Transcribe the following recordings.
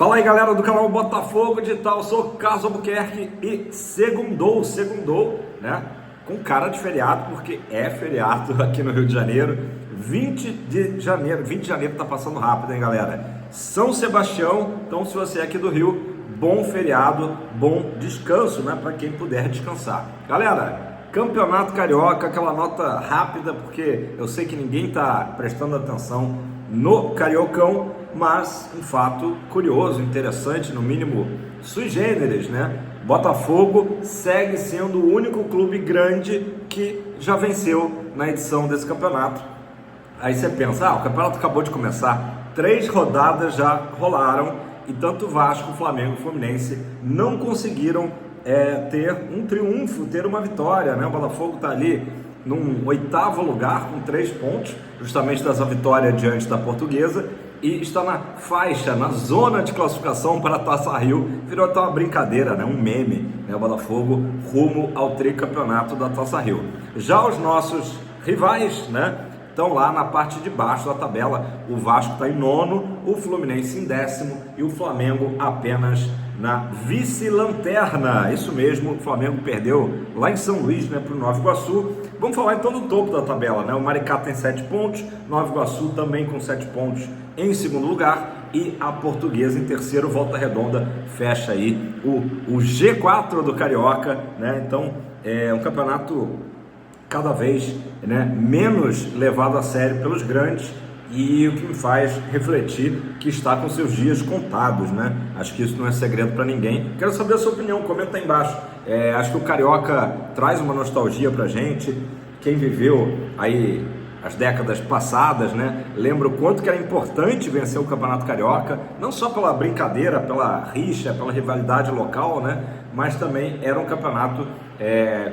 Fala aí, galera do canal Botafogo Digital, eu sou Carlos Albuquerque e segundou, né? Com cara de feriado, porque é feriado aqui no Rio de Janeiro. 20 de janeiro tá passando rápido, hein, galera? São Sebastião, então se você é aqui do Rio, bom feriado, bom descanso, né? Para quem puder descansar. Galera, Campeonato Carioca, aquela nota rápida, porque eu sei que ninguém tá prestando atenção no Cariocão, mas um fato curioso, interessante, no mínimo sui generis, né? Botafogo segue sendo o único clube grande que já venceu na edição desse campeonato. Aí você pensa, o campeonato acabou de começar, 3 rodadas já rolaram e tanto Vasco, Flamengo e Fluminense não conseguiram ter um triunfo, ter uma vitória, né? O Botafogo está ali num 8º lugar com 3 pontos, justamente dessa vitória diante da Portuguesa, e está na faixa, na zona de classificação para a Taça Rio. Virou até uma brincadeira, né? Um meme, né? O Botafogo rumo ao tricampeonato da Taça Rio. Já os nossos rivais, né, estão lá na parte de baixo da tabela. O Vasco está em 9º, o Fluminense em 10º e o Flamengo apenas na vice-lanterna. Isso mesmo, o Flamengo perdeu lá em São Luís, né, para o Nova Iguaçu. Vamos falar então do topo da tabela, né? O Maricá tem 7 pontos, Nova Iguaçu também com 7 pontos em segundo lugar e a Portuguesa em terceiro. Volta Redonda fecha aí o G4 do Carioca, né? Então é um campeonato cada vez, né, menos levado a sério pelos grandes, e o que me faz refletir que está com seus dias contados, né? Acho que isso não é segredo para ninguém. Quero saber a sua opinião, comenta aí embaixo. Acho que o Carioca traz uma nostalgia pra gente. Quem viveu aí as décadas passadas, né, lembra o quanto que era importante vencer o Campeonato Carioca, não só pela brincadeira, pela rixa, pela rivalidade local, né, mas também era um campeonato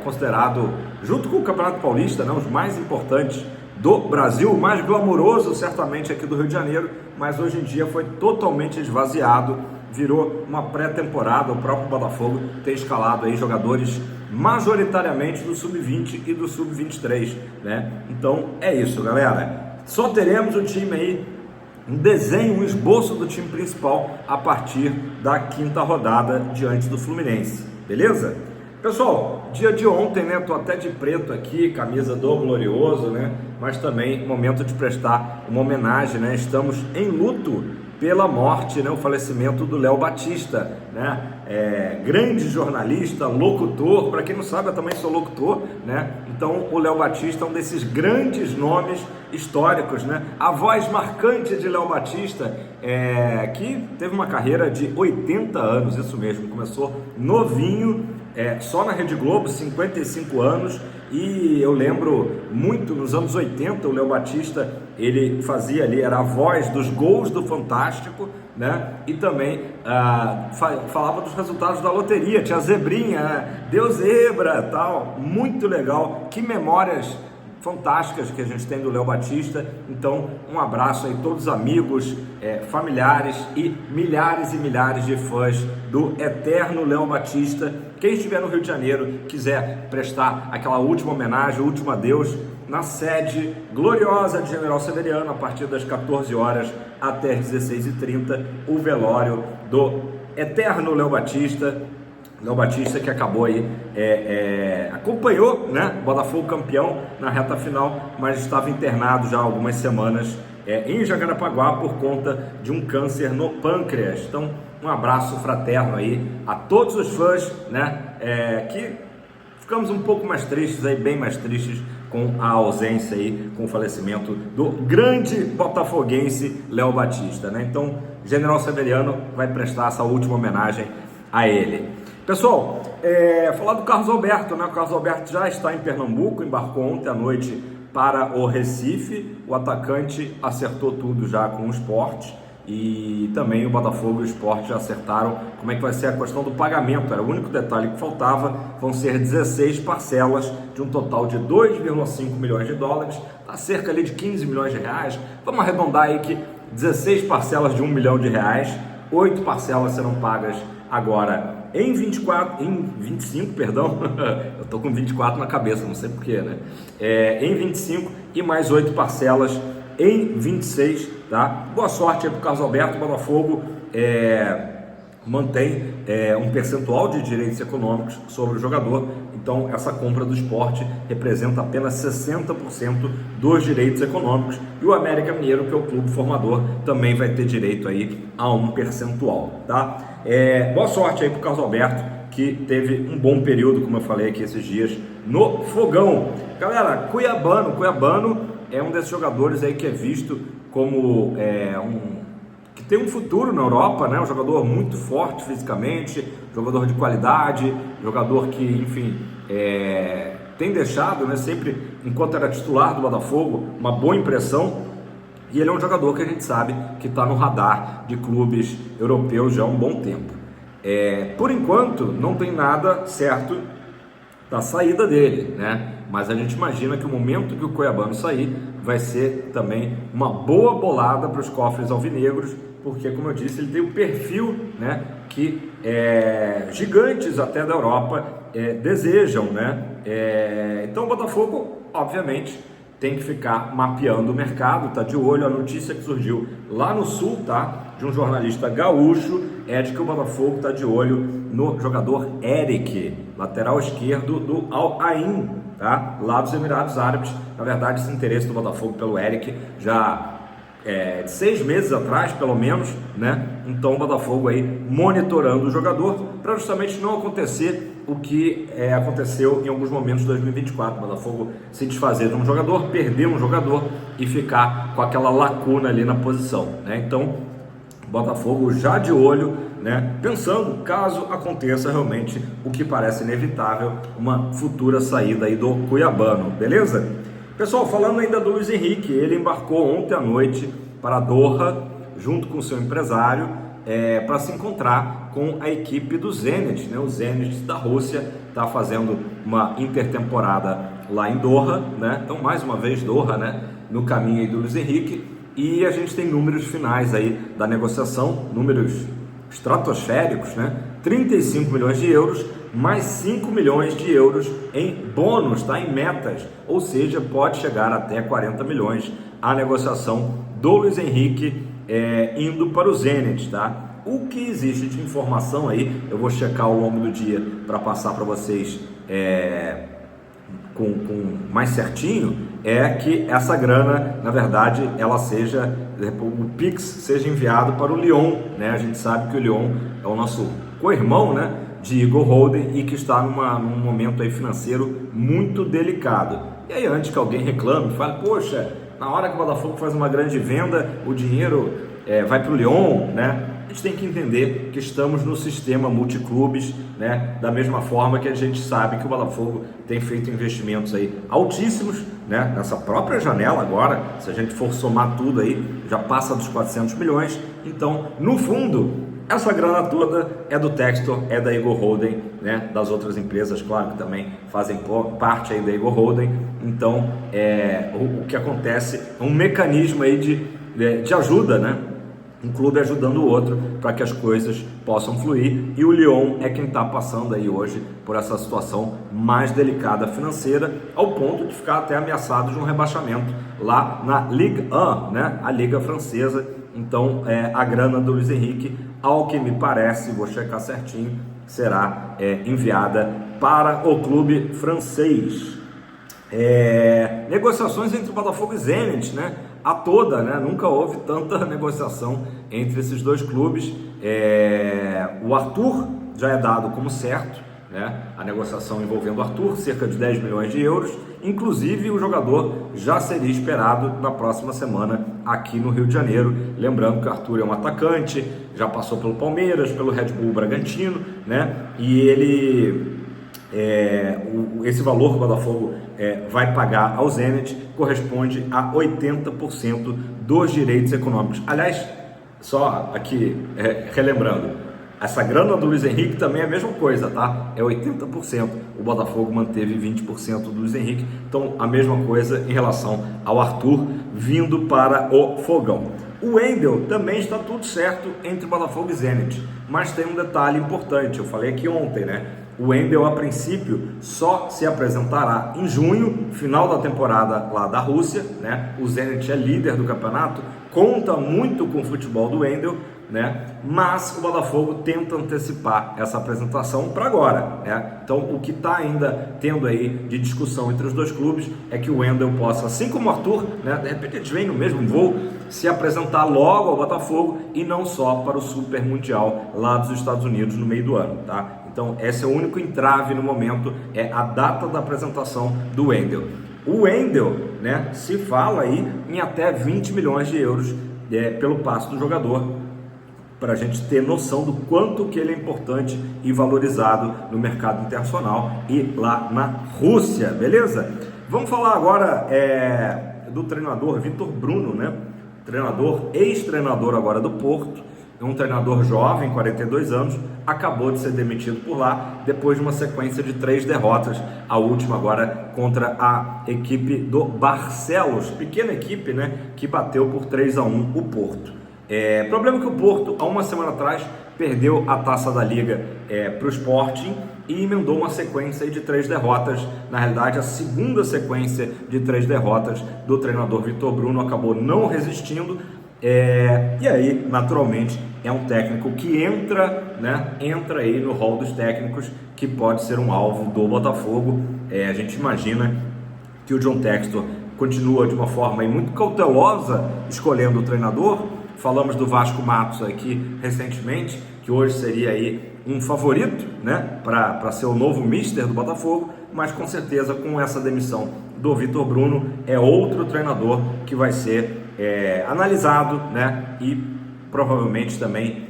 considerado, junto com o Campeonato Paulista, né, os mais importantes do Brasil, o mais glamouroso certamente aqui do Rio de Janeiro, mas hoje em dia foi totalmente esvaziado, virou uma pré-temporada. O próprio Botafogo tem escalado aí jogadores majoritariamente do Sub-20 e do Sub-23, né? Então é isso, galera. Só teremos o time aí, um desenho, um esboço do time principal a partir da 5ª rodada diante do Fluminense, beleza? Pessoal, dia de ontem, né? Tô até de preto aqui, camisa do Glorioso, né? Mas também momento de prestar uma homenagem, né? Estamos em luto pela morte, né? O falecimento do Léo Batista, né? Grande jornalista, locutor. Para quem não sabe, eu também sou locutor, né? Então o Léo Batista é um desses grandes nomes históricos, né? A voz marcante de Léo Batista, que teve uma carreira de 80 anos, isso mesmo, começou novinho, só na Rede Globo, 55 anos, e eu lembro muito, nos anos 80, o Léo Batista, ele fazia ali, era a voz dos gols do Fantástico, né? E também falava dos resultados da loteria, tinha zebrinha, deu zebra, tal, muito legal, que memórias fantásticas que a gente tem do Léo Batista. Então um abraço aí a todos os amigos, familiares e milhares de fãs do eterno Léo Batista. Quem estiver no Rio de Janeiro, quiser prestar aquela última homenagem, o último adeus, na sede gloriosa de General Severiano, a partir das 14 horas até as 16h30, o velório do eterno Léo Batista. Léo Batista, que acabou aí, acompanhou, né, Botafogo campeão na reta final, mas estava internado já há algumas semanas em Jacarepaguá por conta de um câncer no pâncreas. Então, um abraço fraterno aí a todos os fãs, né, que ficamos um pouco mais tristes aí, bem mais tristes com a ausência aí, com o falecimento do grande botafoguense Léo Batista, né? Então, General Severiano vai prestar essa última homenagem a ele. Pessoal, falar do Carlos Alberto, né? O Carlos Alberto já está em Pernambuco, embarcou ontem à noite para o Recife. O atacante acertou tudo já com o Sport, e também o Botafogo e o Sport já acertaram como é que vai ser a questão do pagamento. Era o único detalhe que faltava. Vão ser 16 parcelas de um total de 2,5 milhões de dólares, tá cerca ali de 15 milhões de reais. Vamos arredondar aí que 16 parcelas de 1 milhão de reais, 8 parcelas serão pagas agora em 25, perdão, eu tô com 24 na cabeça, não sei porquê, né? Em 25 e mais 8 parcelas em 26, tá? Boa sorte aí pro Carlos Alberto. O Botafogo mantém um percentual de direitos econômicos sobre o jogador. Então essa compra do Sport representa apenas 60% dos direitos econômicos, e o América Mineiro, que é o clube formador, também vai ter direito aí a um percentual, tá? Boa sorte aí pro Carlos Alberto, que teve um bom período, como eu falei aqui esses dias, no Fogão. Galera, Cuiabano é um desses jogadores aí que é visto como que tem um futuro na Europa, né? Um jogador muito forte fisicamente, jogador de qualidade, jogador que, enfim, tem deixado, né, sempre, enquanto era titular do Botafogo, uma boa impressão. E ele é um jogador que a gente sabe que está no radar de clubes europeus já há um bom tempo. Por enquanto, não tem nada certo da saída dele, né? Mas a gente imagina que o momento que o Cuiabano sair vai ser também uma boa bolada para os cofres alvinegros, porque, como eu disse, ele tem um perfil, né, que gigantes até da Europa desejam, né? Então o Botafogo, obviamente, tem que ficar mapeando o mercado, tá de olho. A notícia que surgiu lá no Sul, tá, de um jornalista gaúcho, é de que o Botafogo está de olho no jogador Eric, lateral esquerdo do Al Ain, tá, lá dos Emirados Árabes. Na verdade, esse interesse do Botafogo pelo Eric já de 6 meses atrás, pelo menos, né? Então o Botafogo aí monitorando o jogador para justamente não acontecer o que aconteceu em alguns momentos de 2024, o Botafogo se desfazer de um jogador, perder um jogador e ficar com aquela lacuna ali na posição, né? Então o Botafogo já de olho, né, pensando caso aconteça realmente o que parece inevitável, uma futura saída aí do Cuiabano, beleza? Pessoal, falando ainda do Luiz Henrique, ele embarcou ontem à noite para Doha, junto com seu empresário, para se encontrar com a equipe do Zenit, né? O Zenit da Rússia está fazendo uma intertemporada lá em Doha, né? Então, mais uma vez, Doha, né, no caminho aí do Luiz Henrique, e a gente tem números finais aí da negociação, números estratosféricos, né? 35 milhões de euros, mais 5 milhões de euros em bônus, tá? Em metas, ou seja, pode chegar até 40 milhões a negociação do Luiz Henrique indo para o Zenit, tá? O que existe de informação aí, eu vou checar ao longo do dia para passar para vocês com mais certinho, é que essa grana, na verdade, ela seja, o Pix seja enviado para o Lyon, né? A gente sabe que o Lyon é o nosso co-irmão, né, de Igor Holden, e que está num momento aí financeiro muito delicado. E aí, antes que alguém reclame, fale, poxa, na hora que o Botafogo faz uma grande venda, o dinheiro vai para o Lyon, né? A gente tem que entender que estamos no sistema multiclubes, né? Da mesma forma que a gente sabe que o Botafogo tem feito investimentos aí altíssimos, né? Nessa própria janela agora, se a gente for somar tudo aí, já passa dos 400 milhões. Então, no fundo, essa grana toda é do Textor, é da Igor Holden, né? Das outras empresas, claro, que também fazem parte aí da Igor Holden. Então, o que acontece é um mecanismo aí de ajuda, né? Um clube ajudando o outro para que as coisas possam fluir, e o Lyon é quem está passando aí hoje por essa situação mais delicada financeira, ao ponto de ficar até ameaçado de um rebaixamento lá na Ligue 1, né? A Liga Francesa. Então a grana do Luiz Henrique, ao que me parece, vou checar certinho, será enviada para o clube francês. Negociações entre o Botafogo e Zenit, né? A toda, né? Nunca houve tanta negociação entre esses dois clubes. O Arthur já é dado como certo, né? A negociação envolvendo o Arthur, cerca de 10 milhões de euros. Inclusive, o jogador já seria esperado na próxima semana aqui no Rio de Janeiro. Lembrando que o Arthur é um atacante, já passou pelo Palmeiras, pelo Red Bull Bragantino, né? E ele... esse valor que o Botafogo vai pagar ao Zenit corresponde a 80% dos direitos econômicos. Aliás, só aqui relembrando, essa grana do Luiz Henrique também é a mesma coisa, tá? É 80%. O Botafogo manteve 20% do Luiz Henrique. Então, a mesma coisa em relação ao Arthur vindo para o Fogão. O Wendel também está tudo certo entre Botafogo e Zenit, mas tem um detalhe importante, eu falei aqui ontem, né? O Wendel, a princípio, só se apresentará em junho, final da temporada lá da Rússia, né? O Zenit é líder do campeonato, conta muito com o futebol do Wendel, né? Mas o Botafogo tenta antecipar essa apresentação para agora, né? Então o que está ainda tendo aí de discussão entre os dois clubes é que o Wendel possa, assim como o Arthur, né? De repente eles vêm no mesmo voo, se apresentar logo ao Botafogo e não só para o Super Mundial lá dos Estados Unidos no meio do ano, tá? Então esse é o único entrave no momento, é a data da apresentação do Wendel. O Wendel, né, se fala aí em até 20 milhões de euros pelo passe do jogador, para a gente ter noção do quanto que ele é importante e valorizado no mercado internacional e lá na Rússia, beleza? Vamos falar agora do treinador Vitor Bruno, né? Ex-treinador agora do Porto, é um treinador jovem, 42 anos, acabou de ser demitido por lá, depois de uma sequência de 3 derrotas, a última agora contra a equipe do Barcelos, pequena equipe, né, que bateu por 3-1 o Porto. Problema que o Porto, há uma semana atrás, perdeu a Taça da Liga para o Sporting e emendou uma sequência de 3 derrotas, na realidade a segunda sequência de 3 derrotas do treinador Vitor Bruno, acabou não resistindo, e aí, naturalmente, é um técnico que entra aí no hall dos técnicos que pode ser um alvo do Botafogo. A gente imagina que o John Textor continua de uma forma aí muito cautelosa escolhendo o treinador. Falamos do Vasco Matos aqui recentemente, que hoje seria aí um favorito, né, para ser o novo mister do Botafogo, mas com certeza com essa demissão do Vitor Bruno é outro treinador que vai ser analisado, né, e provavelmente também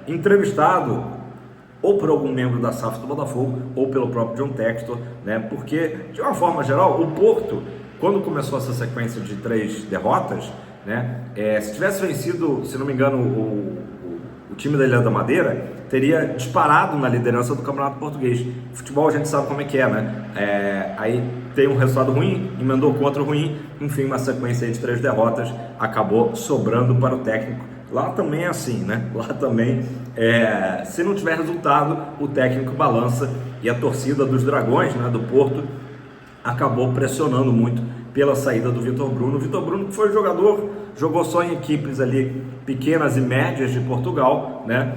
entrevistado ou por algum membro da SAF do Botafogo ou pelo próprio John Textor, né, porque de uma forma geral o Porto, quando começou essa sequência de 3 derrotas, né, se tivesse vencido, se não me engano, o time da Ilha da Madeira, teria disparado na liderança do Campeonato Português. Futebol a gente sabe como é que é, né? Aí tem um resultado ruim, emendou com outro ruim, enfim, uma sequência de 3 derrotas acabou sobrando para o técnico. Lá também é assim, né? Lá também, se não tiver resultado, o técnico balança, e a torcida dos Dragões, né, do Porto, acabou pressionando muito pela saída do Vitor Bruno. O Vitor Bruno, que foi jogador, jogou só em equipes ali pequenas e médias de Portugal, né?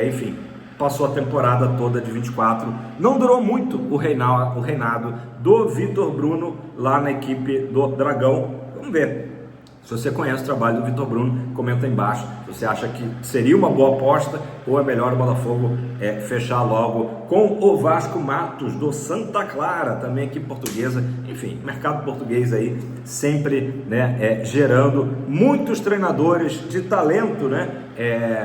Enfim, passou a temporada toda de 24. Não durou muito o reinado do Vitor Bruno lá na equipe do Dragão. Vamos ver. Se você conhece o trabalho do Vitor Bruno, comenta aí embaixo se você acha que seria uma boa aposta ou é melhor o Botafogo fechar logo com o Vasco Matos do Santa Clara, também equipe portuguesa. Enfim, mercado português aí sempre, né, gerando muitos treinadores de talento, né,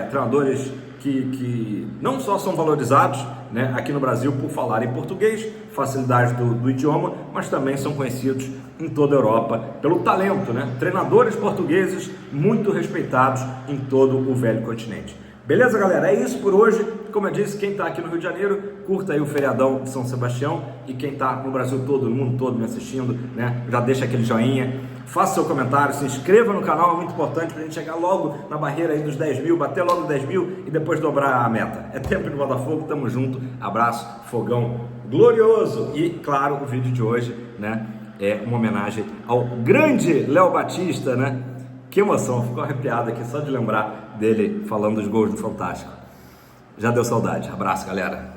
treinadores que não só são valorizados, né, aqui no Brasil por falar em português, facilidade do idioma, mas também são conhecidos em toda a Europa pelo talento, né? Treinadores portugueses muito respeitados em todo o velho continente. Beleza, galera? É isso por hoje. Como eu disse, quem está aqui no Rio de Janeiro, curta aí o feriadão de São Sebastião, e quem está no Brasil todo, no mundo todo me assistindo, né, já deixa aquele joinha, faça seu comentário, se inscreva no canal, é muito importante para a gente chegar logo na barreira aí dos 10 mil, bater logo 10 mil e depois dobrar a meta. É tempo de Botafogo, tamo junto, abraço, fogão glorioso. E claro, o vídeo de hoje, né, é uma homenagem ao grande Léo Batista, né? Que emoção, ficou arrepiado aqui só de lembrar dele falando dos gols do Fantástico. Já deu saudade. Abraço, galera.